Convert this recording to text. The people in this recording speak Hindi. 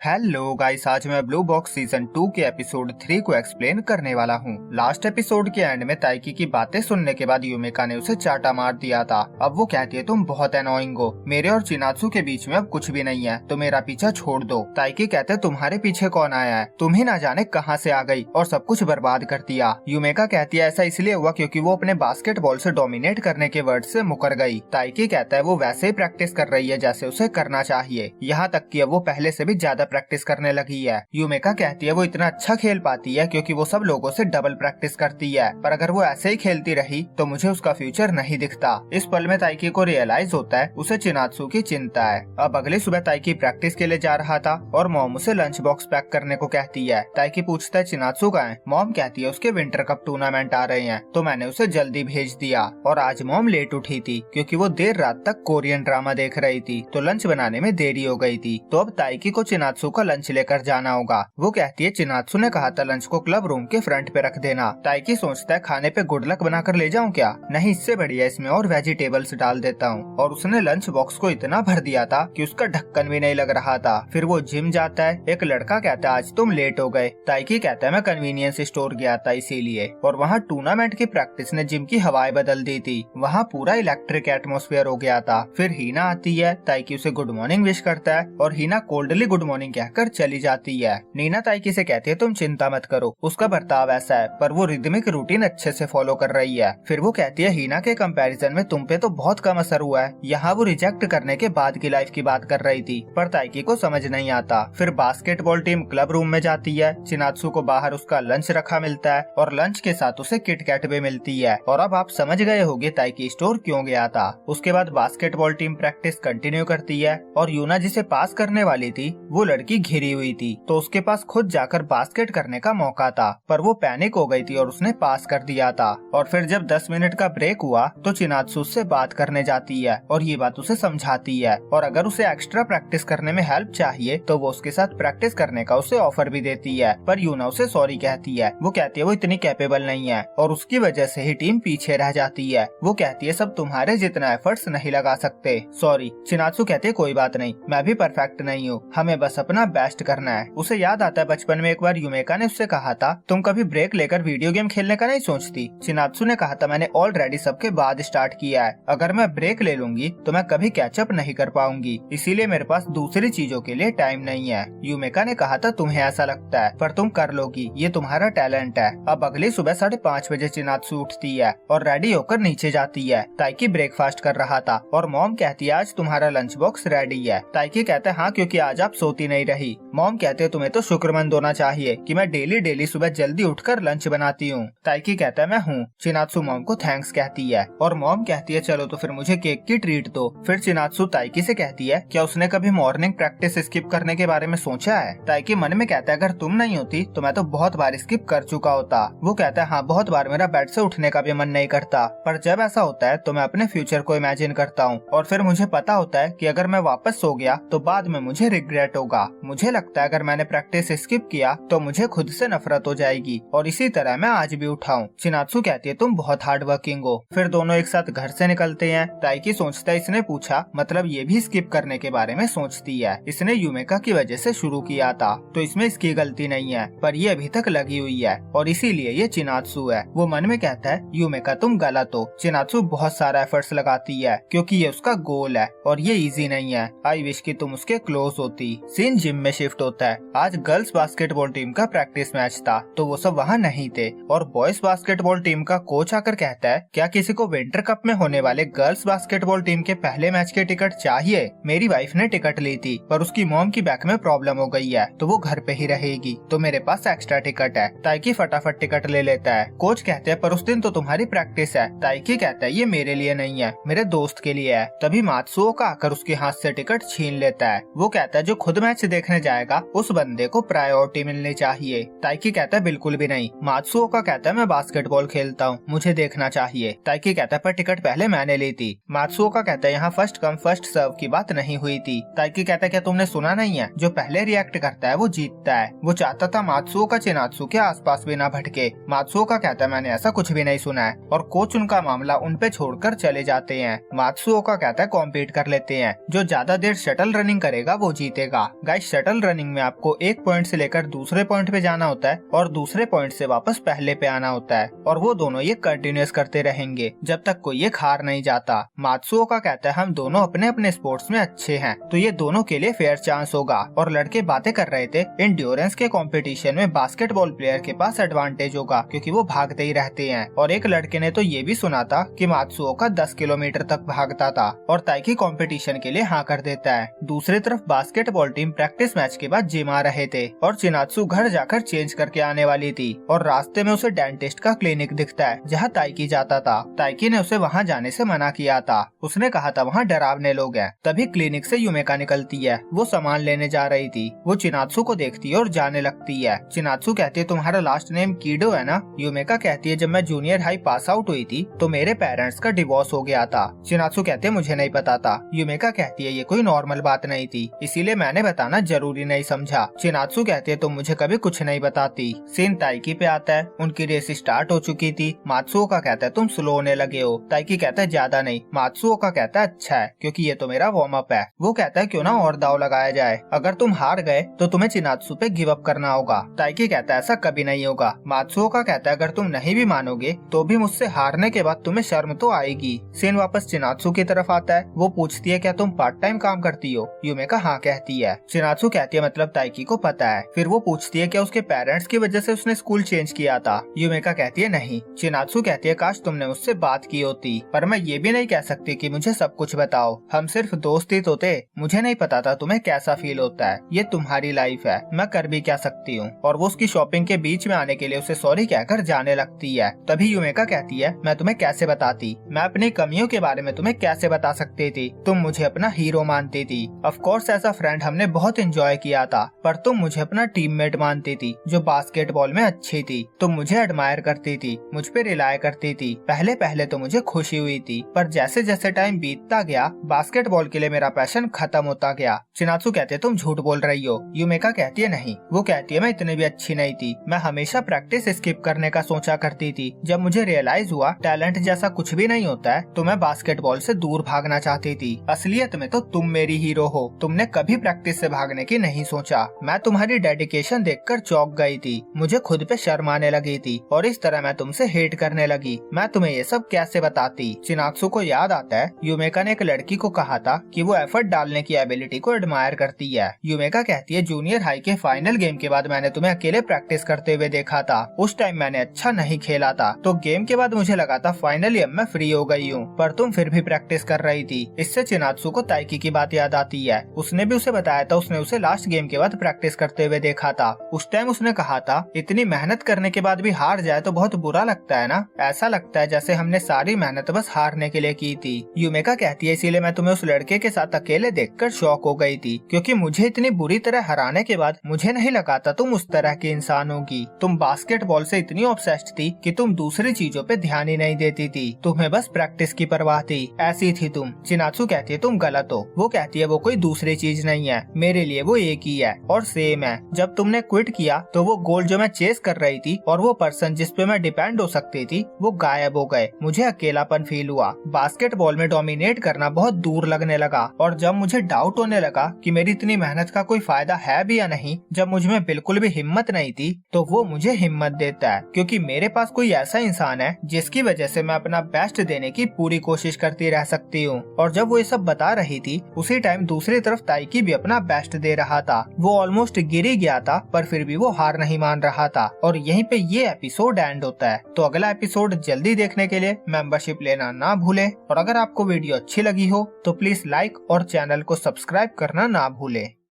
हेलो गाइस, आज मैं ब्लू बॉक्स सीजन 2 के एपिसोड 3 को एक्सप्लेन करने वाला हूँ। लास्ट एपिसोड के एंड में ताइकी की बातें सुनने के बाद युमिका ने उसे चाटा मार दिया था। अब वो कहती है तुम बहुत एनोइंग हो, मेरे और चिनात्सु के बीच में अब कुछ भी नहीं है, तो मेरा पीछा छोड़ दो। ताइकी कहते तुम्हारे पीछे कौन आया है, तुम ही ना जाने कहाँ से आ गई और सब कुछ बर्बाद कर दिया। युमिका कहती है ऐसा इसलिए हुआ क्योंकि वो अपने बास्केटबॉल से डोमिनेट करने के वर्ड से मुकर गई। ताइकी कहता है वो वैसे ही प्रैक्टिस कर रही है जैसे उसे करना चाहिए, यहाँ तक कि अब वो पहले से भी ज्यादा प्रैक्टिस करने लगी है। युमिका कहती है वो इतना अच्छा खेल पाती है क्योंकि वो सब लोगों से डबल प्रैक्टिस करती है, पर अगर वो ऐसे ही खेलती रही तो मुझे उसका फ्यूचर नहीं दिखता। इस पल में ताइकी को रियलाइज होता है उसे चिनात्सु की चिंता है। अब अगली सुबह ताइकी प्रैक्टिस के लिए जा रहा था और मॉम उसे लंच बॉक्स पैक करने को कहती है। ताइकी पूछता है चिनात्सु कहाँ है। मॉम कहती है उसके विंटर कप टूर्नामेंट आ रहे हैं तो मैंने उसे जल्दी भेज दिया। और आज मॉम लेट उठी थी क्योंकि वो देर रात तक कोरियन ड्रामा देख रही थी, तो लंच बनाने में देरी हो गई थी। तो अब ताइकी को चिनात्सु का लंच लेकर जाना होगा। वो कहती है चिनात्सु ने कहा था लंच को क्लब रूम के फ्रंट पे रख देना। ताइकी सोचता है खाने पे गुड लक बनाकर ले जाऊं क्या, नहीं इससे बढ़िया इसमें और वेजिटेबल्स डाल देता हूँ। और उसने लंच बॉक्स को इतना भर दिया था कि उसका ढक्कन भी नहीं लग रहा था। फिर वो जिम जाता है। एक लड़का कहता है आज तुम लेट हो गए। ताइकी कहता है मैं कन्वीनियंस स्टोर गया था इसीलिए। और वहाँ टूर्नामेंट की प्रैक्टिस ने जिम की हवाएं बदल दी थी, वहाँ पूरा इलेक्ट्रिक एटमॉस्फेयर हो गया था। फिर हीना आती है। ताइकी उसे गुड मॉर्निंग विश करता है और हीना कोल्डली गुड मॉर्निंग कहकर चली जाती है। नीना ताइकी से कहती है तुम चिंता मत करो, उसका बर्ताव ऐसा है पर वो रिदमिक रूटीन अच्छे से फॉलो कर रही है। फिर वो कहती है हीना के कंपैरिजन में तुम पे तो बहुत कम असर हुआ है। यहाँ वो रिजेक्ट करने के बाद की लाइफ की बात कर रही थी पर ताइकी को समझ नहीं आता। फिर बास्केटबॉल टीम क्लब रूम में जाती है। चिनात्सु को बाहर उसका लंच रखा मिलता है और लंच के साथ उसे किटकैट भी मिलती है। और अब आप समझ गए होंगे ताइकी स्टोर क्यों गया था। उसके बाद बास्केटबॉल टीम प्रैक्टिस कंटिन्यू करती है और यूना जिसे पास करने वाली थी वो लड़की घिरी हुई थी, तो उसके पास खुद जाकर बास्केट करने का मौका था, पर वो पैनिक हो गई थी और उसने पास कर दिया था। और फिर जब 10 मिनट का ब्रेक हुआ तो चिनात्सु उससे बात करने जाती है और ये बात उसे समझाती है। और अगर उसे एक्स्ट्रा प्रैक्टिस करने में हेल्प चाहिए तो वो उसके साथ प्रैक्टिस करने का उसे ऑफर भी देती है। पर यूना उसे सॉरी कहती है। वो कहती है वो इतनी कैपेबल नहीं है और उसकी वजह से ही टीम पीछे रह जाती है। वो कहती है सब तुम्हारे जितना एफर्ट्स नहीं लगा सकते, सॉरी। चिनात्सु कहते है कोई बात नहीं, मैं भी परफेक्ट नहीं हूँ, हमें बस अपना बेस्ट करना है। उसे याद आता है बचपन में एक बार युमिका ने उससे कहा था तुम कभी ब्रेक लेकर वीडियो गेम खेलने का नहीं सोचती। चिनात्सु ने कहा था मैंने ऑलरेडी सबके बाद स्टार्ट किया है, अगर मैं ब्रेक ले लूंगी तो मैं कभी कैचअप नहीं कर पाऊंगी, इसीलिए मेरे पास दूसरी चीजों के लिए टाइम नहीं है। युमिका ने कहा था तुम्हें ऐसा लगता है पर तुम कर लोगी, ये तुम्हारा टैलेंट है। अब अगली सुबह 5:30 बजे चिनात्सु उठती है और रेडी होकर नीचे जाती है। ताइकी ब्रेकफास्ट कर रहा था और मॉम कहती है आज तुम्हारा लंच बॉक्स रेडी है। ताइकी कहते हैं हाँ क्योंकि आज आप सोती नहीं रही। मॉम कहते हैं तुम्हें तो शुक्रमंद होना चाहिए कि मैं डेली सुबह जल्दी उठकर लंच बनाती हूँ। ताइकी कहता है मैं हूँ। चिनात्सु मॉम को थैंक्स कहती है और मॉम कहती है चलो तो फिर मुझे केक की ट्रीट दो। फिर चिनात्सु ताइकी से कहती है क्या उसने कभी मॉर्निंग प्रैक्टिस स्किप करने के बारे में सोचा है। ताइकी मन में कहता है अगर तुम नहीं होती तो मैं तो बहुत बार स्किप कर चुका होता। वो कहता है हाँ बहुत बार मेरा बेड से उठने का भी मन नहीं करता, पर जब ऐसा होता है तो मैं अपने फ्यूचर को इमेजिन करता हूँ और फिर मुझे पता होता है कि अगर मैं वापस सो गया तो बाद में मुझे रिग्रेट होगा। मुझे लगता है अगर मैंने प्रैक्टिस स्किप किया तो मुझे खुद से नफरत हो जाएगी और इसी तरह मैं आज भी उठाऊं। चिनात्सु कहती है तुम बहुत हार्ड वर्किंग हो। फिर दोनों एक साथ घर से निकलते हैं। ताइकी सोचता है इसने पूछा मतलब ये भी स्किप करने के बारे में सोचती है, इसने युमिका की वजह से शुरू किया था तो इसमें इसकी गलती नहीं है, पर ये अभी तक लगी हुई है और इसीलिए ये चिनात्सु है। वो मन में कहता है युमिका तुम गलत हो। चिनात्सु बहुत सारा एफर्ट्स लगाती है क्योंकि ये उसका गोल है और ये इजी नहीं है। आई विश कि तुम उसके क्लोज होती। सीन जिम में शिफ्ट होता है। आज गर्ल्स बास्केटबॉल टीम का प्रैक्टिस मैच था तो वो सब वहाँ नहीं थे और बॉयज बास्केटबॉल टीम का कोच आकर कहता है क्या किसी को विंटर कप में होने वाले गर्ल्स बास्केटबॉल टीम के पहले मैच के टिकट चाहिए। मेरी वाइफ ने टिकट ली थी पर उसकी मॉम की बैक में प्रॉब्लम हो गई है तो वो घर पे ही रहेगी, तो मेरे पास एक्स्ट्रा टिकट है। ताइकी फटाफट टिकट ले लेता है। कोच कहते हैं पर उस दिन तो तुम्हारी प्रैक्टिस है। ताइकी कहता है ये मेरे लिए नहीं है, मेरे दोस्त के लिए है। तभी मात्सुओ का आकर उसके हाथ से टिकट छीन लेता है। वो कहता है जो खुद मैच देखने जाएगा उस बंदे को प्रायोरिटी मिलनी चाहिए। ताइकी कहता है बिल्कुल भी नहीं। मात्सुओ का कहता है मैं बास्केटबॉल खेलता हूँ, मुझे देखना चाहिए। ताइकी कहता है पर टिकट पहले मैंने ली थी। मात्सुओ का कहता है यहाँ फर्स्ट कम फर्स्ट सर्व की बात नहीं हुई थी। ताइकी कहता है क्या तुमने सुना नहीं है, जो पहले रिएक्ट करता है वो जीतता है। वो चाहता था मात्सुओ का चिनात्सु के आसपास भी ना भटके। मात्सुओ का कहता है मैंने ऐसा कुछ भी नहीं सुना है और कोच उनका मामला उन पे छोड़कर चले जाते हैं। मात्सुओ का कहता है कॉम्पीट कर लेते हैं, जो ज्यादा देर शटल रनिंग करेगा वो जीतेगा। गाइस शटल रनिंग में आपको एक पॉइंट से लेकर दूसरे पॉइंट पे जाना होता है और दूसरे पॉइंट से वापस पहले पे आना होता है और वो दोनों ये कंटिन्यूस करते रहेंगे जब तक कोई ये हार नहीं जाता। मात्सुओका कहता है हम दोनों अपने अपने स्पोर्ट्स में अच्छे हैं तो ये दोनों के लिए फेयर चांस होगा। और लड़के बातें कर रहे थे एंड्योरेंस के कंपटीशन में बास्केटबॉल प्लेयर के पास एडवांटेज होगा क्योंकि वो भागते ही रहते हैं। और एक लड़के ने तो ये भी सुना था कि मात्सुओका 10 किलोमीटर तक भागता था और ताइकी कंपटीशन के लिए हाँ कर देता है। दूसरी तरफ बास्केटबॉल टीम प्रैक्टिस मैच के बाद जिम आ रहे थे और चिनात्सु घर जाकर चेंज करके आने वाली थी और रास्ते में उसे डेंटिस्ट का क्लिनिक दिखता है जहाँ ताइकी जाता था। ताइकी ने उसे वहाँ जाने से मना किया था, उसने कहा था वहाँ डरावने लोग हैं। तभी क्लिनिक से यूमेका निकलती है, वो सामान लेने जा रही थी। वो चिनात्सु को देखती है और जाने लगती है। चिनात्सु कहती है तुम्हारा लास्ट नेम कीडो है ना? यूमेका कहती है जब मैं जूनियर हाई पास आउट हुई थी तो मेरे पेरेंट्स का डिवोर्स हो गया था। चिनात्सु कहते हैं मुझे नहीं पता था। यूमेका कहती है ये कोई नॉर्मल बात नहीं थी इसीलिए मैंने बताना जरूरी नहीं समझा। चिनात्सु कहती है तुम मुझे कभी कुछ नहीं बताती। सीन ताइकी पे आता है, उनकी रेस स्टार्ट हो चुकी थी। मात्सुओका कहता है तुम स्लो होने लगे हो। ताइकी कहता है ज्यादा नहीं। मात्सुओका कहता है अच्छा है क्योंकि ये तो मेरा वार्म अप है। वो कहता है क्यों ना और दाव लगाया जाए, अगर तुम हार गए तो तुम्हें चिनात्सु पे गिव अप करना होगा। ताइकी कहता है ऐसा कभी नहीं होगा। मात्सुओका कहता है अगर तुम नहीं भी मानोगे तो भी मुझसे हारने के बाद तुम्हें शर्म तो आएगी। सीन वापस चिनात्सु की तरफ आता है, वो पूछती है क्या तुम पार्ट टाइम काम करती हो? यूमेका हाँ कहती है। चिनात्सु कहती है मतलब ताइकी को पता है। फिर वो पूछती है क्या उसके पेरेंट्स की वजह से उसने स्कूल चेंज किया था? यूमेका कहती है नहीं। चिनात्सु कहती है काश तुमने मुझसे बात की होती, पर मैं ये भी नहीं कह सकती कि मुझे सब कुछ बताओ, हम सिर्फ दोस्त ही तो थे। मुझे नहीं पता था तुम्हें कैसा फील होता है, ये तुम्हारी लाइफ है, मैं कर भी क्या सकती हूँ। और वो उसकी शॉपिंग के बीच में आने के लिए उसे सॉरी कहकर जाने लगती है। तभी यूमेका कहती है मैं तुम्हें कैसे बताती, मैं अपनी कमियों के बारे में तुम्हें कैसे बता सकती थी, तुम मुझे अपना हीरो मानती थी। Of course as a friend हमने बहुत एंजॉय किया था, पर तुम मुझे अपना टीममेट मानती थी जो बास्केटबॉल में अच्छी थी। तुम मुझे एडमायर करती थी, मुझ पे रिलाय करती थी। पहले पहले तो मुझे खुशी हुई थी, पर जैसे जैसे टाइम बीतता गया बास्केटबॉल के लिए मेरा पैशन खत्म होता गया। चिनात्सु कहते तुम झूठ बोल रही हो। यूमेका कहती है नहीं। वो कहती है मैं इतनी भी अच्छी नहीं थी, मैं हमेशा प्रैक्टिस स्किप करने का सोचा करती थी। जब मुझे रियलाइज हुआ टैलेंट जैसा कुछ भी नहीं होता है तो मैं बास्केटबॉल से दूर भागना चाहती थी। असलियत में तो तुम मेरी हीरो हो, तुमने कभी प्रैक्टिस से भागने की नहीं सोचा। मैं तुम्हारी डेडिकेशन देखकर चौंक गई थी, मुझे खुद पे शर्म आने लगी थी और इस तरह मैं तुमसे हेट करने लगी। मैं तुम्हें ये सब कैसे बताती? चिनात्सु को याद आता है यूमेका ने एक लड़की को कहा था कि वो एफर्ट डालने की एबिलिटी को एडमायर करती है। यूमेका कहती है जूनियर हाई के फाइनल गेम के बाद मैंने तुम्हें अकेले प्रैक्टिस करते हुए देखा था, उस टाइम मैंने अच्छा नहीं खेला था तो गेम के बाद मुझे लगा था फाइनली अब मैं फ्री हो गई हूँ, पर तुम फिर भी प्रैक्टिस कर रही थी। इससे चिनात्सु को ताइकी की बात याद आती है, उसने भी उसे बताया था उसने उसे लास्ट गेम के बाद प्रैक्टिस करते हुए देखा था। उस टाइम उसने कहा था इतनी मेहनत करने के बाद भी हार जाए तो बहुत बुरा लगता है ना, ऐसा लगता है जैसे हमने सारी मेहनत बस हारने के लिए की थी। यूमेका कहती है इसीलिए मैं तुम्हें उस लड़के के साथ अकेले देखकर शॉक हो गई थी, क्योंकि मुझे इतनी बुरी तरह हराने के बाद मुझे नहीं लगा था तुम उस तरह की इंसान होगी। तुम बास्केटबॉल से इतनी ऑब्सेस्ड थी कि तुम दूसरी चीजों पे ध्यान ही नहीं देती थी, तुम्हें बस प्रैक्टिस की परवाह थी, ऐसी थी तुम। चिनात्सु कहती है तुम गलत हो। वो कहती है वो कोई दूसरी चीज नहीं है, मेरे लिए वो एक ही है और सेम है। जब तुमने क्विट किया तो वो गोल जो मैं चेस कर रही थी और वो पर्सन जिस पे मैं डिपेंड हो सकती थी वो गायब हो गए। मुझे अकेलापन फील हुआ, बास्केटबॉल में डोमिनेट करना बहुत दूर लगने लगा और जब मुझे डाउट होने लगा कि मेरी इतनी मेहनत का कोई फायदा है भी या नहीं, जब मुझ में बिल्कुल भी हिम्मत नहीं थी, तो वो मुझे हिम्मत देता है क्योंकि मेरे पास कोई ऐसा इंसान है जिसकी वजह से मैं अपना बेस्ट देने की पूरी कोशिश करती रह सकती हूँ। और जब वो ये सब बता रही थी उसी टाइम दूसरी तरफ ताइकी भी अपना बेस्ट दे रहा था। वो ऑलमोस्ट गिर ही गया था पर फिर भी वो हार नहीं मान रहा था और यहीं पे ये एपिसोड एंड होता है। तो अगला एपिसोड जल्दी देखने के लिए मेंबरशिप लेना ना भूले और अगर आपको वीडियो अच्छी लगी हो तो प्लीज लाइक और चैनल को सब्सक्राइब करना ना भूले।